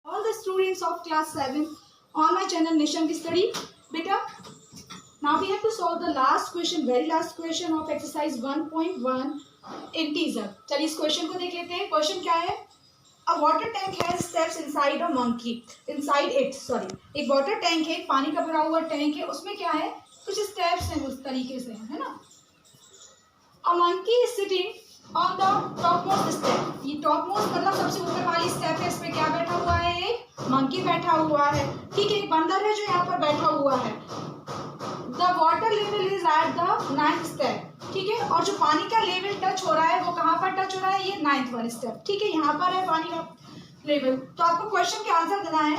all the students of class 7 on my channel Nishank Study. Beta, now we have to solve the last question, very last question of exercise 1.1 integer. चलिए इस question को देख लेते हैं. Question क्या है? A water tank has steps inside a monkey. Inside it, sorry. एक water tank है, पानी का भरा हुआ टैंक है. उसमें क्या है? कुछ स्टेप्स हैं उस तरीके से, है ना? A monkey is sitting on the topmost step. ये topmost मतलब सबसे ऊपर वाली स्टेप है. इस पे क्या बैठा हुआ है? एक मंकी बैठा हुआ है. ठीक है, एक बंदर है जो यहाँ पर बैठा हुआ है. The water level is at the 9th step. ठीक है, और जो पानी का लेवल टच हो रहा है वो कहाँ पर टच हो रहा है? ये 9th वाली स्टेप. ठीक है, यहाँ पर है पानी का लेवल. तो आपको क्वेश्चन का आंसर देना है.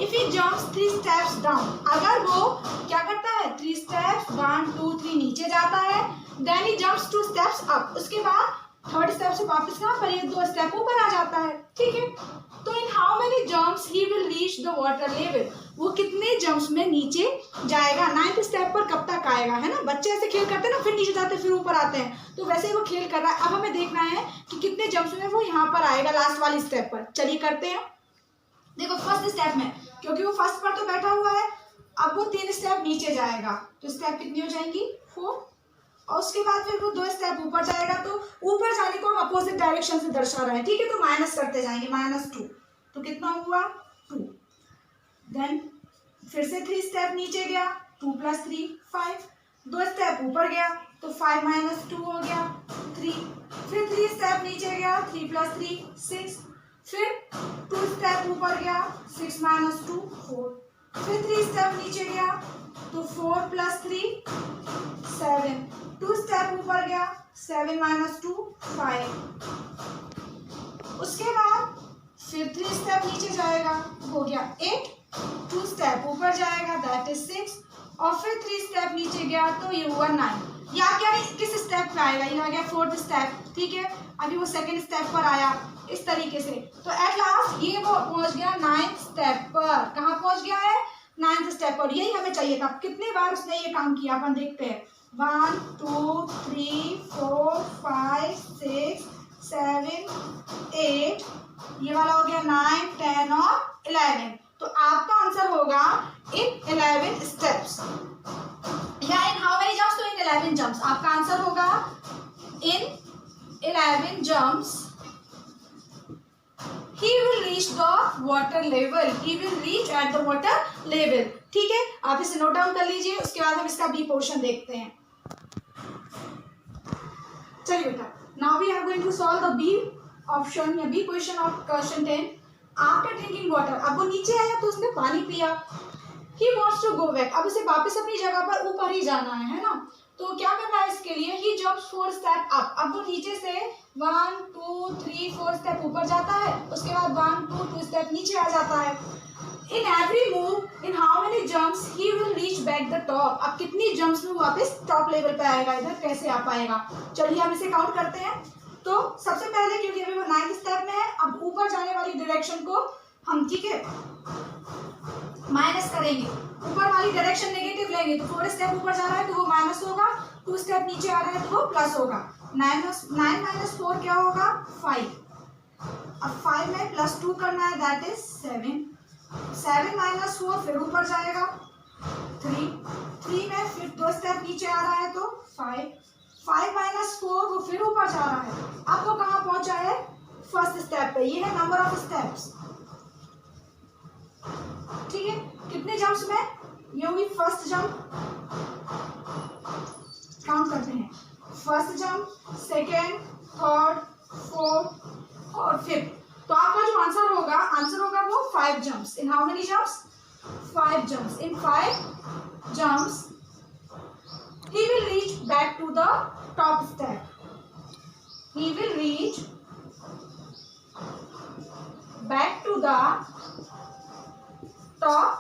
If he jumps 3 steps down, अगर वो क्या करता है? 3 स्टेप्स 1 2 3 नीचे जाता है. Then he jumps 2 steps up, उसके बाद 3rd स्टेप से वापस कहाँ पर? ये 2 स्टेप ऊपर आ जाता है. ठीक है, तो in how many jumps he will reach the water level, वो कितने जंप्स में नीचे जाएगा? 9th स्टेप पर कब तक आएगा, है ना? बच्चे ऐसे खेल करते हैं ना, फिर नीचे जाते हैं फिर ऊपर आते हैं, तो वैसे ही वो खेल कर रहा है. अब हमें देखना है कि कितने जंप्स में वो यहाँ पर आएगा लास्ट वाली स्टेप पर. चलिए करते हैं. देखो फर्स्ट स्टेप में, क्योंकि वो फर्स्ट पर तो बैठा हुआ है, अब वो 3 स्टेप नीचे जाएगा, तो स्टेप कितनी हो जाएंगी? 4. और उसके बाद फिर वो 2 स्टेप ऊपर जाएगा, तो ऊपर जाने को हम अपोजिट डायरेक्शन से दर्शा रहे हैं. ठीक है, तो माइनस करते जाएंगे. -2, तो कितना हुआ? 2. देन फिर से 3 स्टेप नीचे गया, 2 + 3 5. 2 स्टेप ऊपर गया, तो 5 - 2 हो गया 3. फिर 3 स्टेप नीचे गया, 3 + 3 6. फिर 2 स्टेप ऊपर गया, 6 - 2 4. फिर 3 स्टेप नीचे गया, तो 4 + 3 7. 2 स्टेप ऊपर गया, 7 - 2 5. उसके बाद फिर 3 स्टेप नीचे जाएगा, हो गया 8. 2 स्टेप ऊपर जाएगा, दैट इज 6. और फिर 3 स्टेप नीचे गया, तो ये हुआ 9. या क्या किस स्टेप पे आएगा? ये आ गया 4th स्टेप. ठीक है, अभी वो 2nd स्टेप पर आया, इस तरीके से. तो एट लास्ट ये वो पहुंच गया 9th स्टेप पर. कहाँ पहुंच गया है? 9th स्टेप पर. यही हमें चाहिए था. कितने बार उसने ये काम किया अपन देखते हैं. 1 2 3 4 5 6 7 8, ये वाला हो गया 9 10 और 11. तो आपका आंसर होगा इन 11 स्टेप्स, या इन हाउ मेनी जंप्स? तो इन 11 जंप्स. आपका आंसर होगा इन 11 jumps he will reach the water level. He will reach at the water level. ठीक है, आप इसे नोट डाउन कर लीजिए. उसके बाद हम इसका बी पोर्शन देखते हैं. चलिए बेटा, now we are going to solve the B option या B question of question 10. After drinking water, अब वो नीचे आया तो उसने पानी पिया. He wants to go back, अब उसे वापस अपनी जगह पर ऊपर ही जाना है ना? तो क्या करना है इसके लिए? He jumps 4 step up. अब वो नीचे से 1 2 3 4 स्टेप ऊपर जाता है, उसके बाद 1 2 स्टेप नीचे आ जाता है. In every move, in how many jumps he will reach back the top. अब कितनी जंप्स में वापस टॉप लेवल पे आएगा? इधर कैसे आ पाएगा? चलिए हम इसे काउंट करते हैं. तो सबसे पहले क्योंकि अभी वो 9th स्टेप में है, अब ऊपर जाने वाली डायरेक्शन को हम, ठीक है, माइनस करेंगे. ऊपर वाली डायरेक्शन नेगेटिव लेंगे, तो 4 स्टेप ऊपर जा रहा है तो वो माइनस होगा. 2 स्टेप नीचे आ रहा है तो वो प्लस होगा. 9 - 4 क्या होगा? 5. अब 5 में +2 करना है, दैट इज 7. 7 - 4 फिर ऊपर जाएगा 3. 3 में फिर 2 स्टेप नीचे आ रहा है तो 5. 5 - 4 वो फिर ऊपर जा रहा है. अब वो कहाँ पहुंचा है? फर्स्ट स्टेप पे. ये है नंबर ऑफ स्टेप्स. ठीक है, कितने जंप्स में? ये हुई फर्स्ट जंप. काउंट करते हैं. First jump, second, third, fourth और फिफ्थ. तो आपका जो आंसर होगा वो 5 jumps. In how many jumps? 5 jumps. In 5 jumps he will reach back to the top step. He will reach back to the top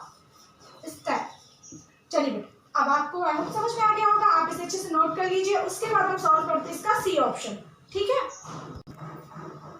step. चलिए बेटा, अब आपको समझ में आ गया होगा. आप इसे अच्छे से नोट कर लीजिए. उसके बाद हम सॉल्व करते हैं इसका सी ऑप्शन. ठीक है,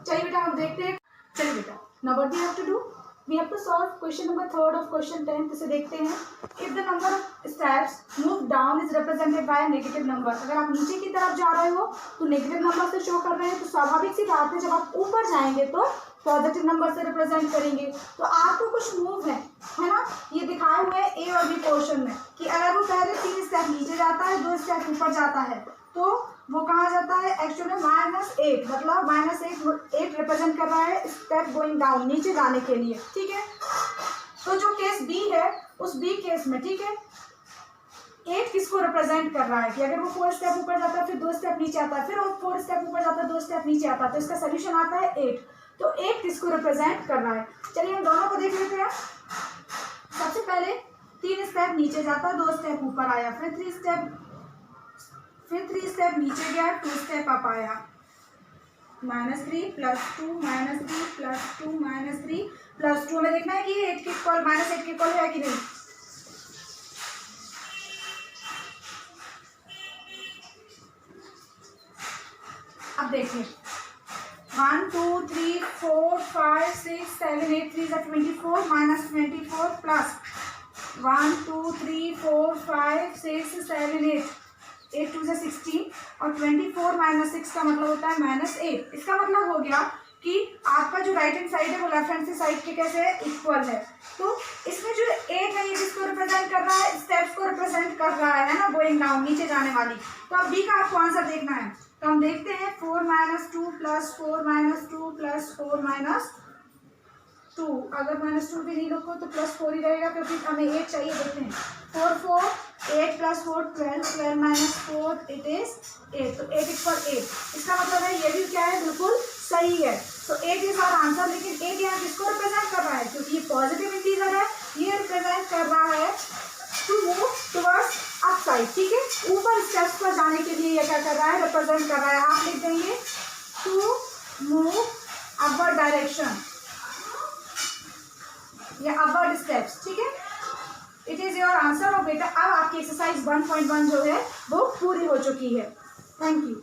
चलिए बेटा हम देखते हैं. चलिए बेटा, now what we have to do? We have to solve question number 3rd of question 10. इसे देखते हैं. If the number of steps move down is represented by a negative number. अगर आप नीचे की तरफ जा रहे हो तो नेगेटिव नंबर से शो कर रहे हैं, तो स्वाभाविक सी बात है जब आप ऊपर जाएंगे तो पॉजिटिव नंबर से रिप्रेजेंट करेंगे। तो आपको कुछ मूव है ना, ये दिखाए हुए हैं ए और बी पोर्शन में कि अगर वो पहले 3 स्टेप नीचे जाता है, 2 स्टेप ऊपर जाता है, तो वो कहाँ जाता है एक्चुअली -8, मतलब -8 रिप्रेजेंट कर रहा है स्टेप गोइंग डाउन, नीचे जाने के लिए। ठीक है, तो जो केस बी है उस बी केस में, ठीक है, 8 किसको रिप्रेजेंट कर रहा है कि अगर वो 4 स्टेप ऊपर जाता है, फिर 2 स्टेप नीचे आता है, फिर वो 4 स्टेप ऊपर जाता है, 2 स्टेप नीचे आता है, तो इसका सोल्यूशन आता है 8। तो 8 किसको रिप्रेजेंट कर रहा है? चलिए हम दोनों को देख लेते हैं। सबसे पहले 3 स्टेप नीचे जाता, 2 स्टेप ऊपर आया, फिर 3 स्टेप नीचे गया, 2 स्टेप अप आया, -3 +2 -3 +2 -3 +2। हमें देखना है कि 8 के इक्वल -8 के इक्वल है कि नहीं। अब देखिए 1 2 3 4 5 6 7 8 3 24 -24 प्लस 1 2 3 4 5 6 7 8 8 2 16 और 24 -6 का मतलब होता है -8। इसका मतलब हो गया कि आपका जो राइट हैंड साइड है वो लेफ्ट हैंड साइड के कैसे है, इक्वल है। तो इसमें जो 8 है ये किसको रिप्रेजेंट कर रहा है, स्टेप्स को रिप्रेजेंट कर रहा है ना, गोइंग डाउन, नीचे जाने वाली। तो अब बी का आपको आंसर देखना है, तो हम देखते हैं 4 - 2 + 4 - 2 + 4 - 2। अगर -2 भी नहीं लिखो तो +4 ही रहेगा क्योंकि हमें 8 चाहिए। देखते हैं 4 4 8 + 4 12 12 - 4 इट इज 8। तो 8 = 8। इसका मतलब है ये भी क्या है, बिल्कुल सही है। तो 8 इज आवर आंसर। लेकिन 8 यहाँ किसको रिप्रेजेंट कर रहा है, क्योंकि ये पॉजिटिव इंटीजर है, ये रिप्रेजेंट कर रहा है टू मूव टुवर्ड्स अपसाइड। ठीक है, ऊपर स्टेप्स पर जाने के लिए ये क्या कर रहा है, रिप्रेजेंट कर रहा है। आप लिख देंगे टू मूव अपवर्ड डायरेक्शन या अपवर्ड स्टेप्स। ठीक है, इट इज योर आंसर। और बेटा अब आपकी एक्सरसाइज 1.1 जो है वो पूरी हो चुकी है। Thank you.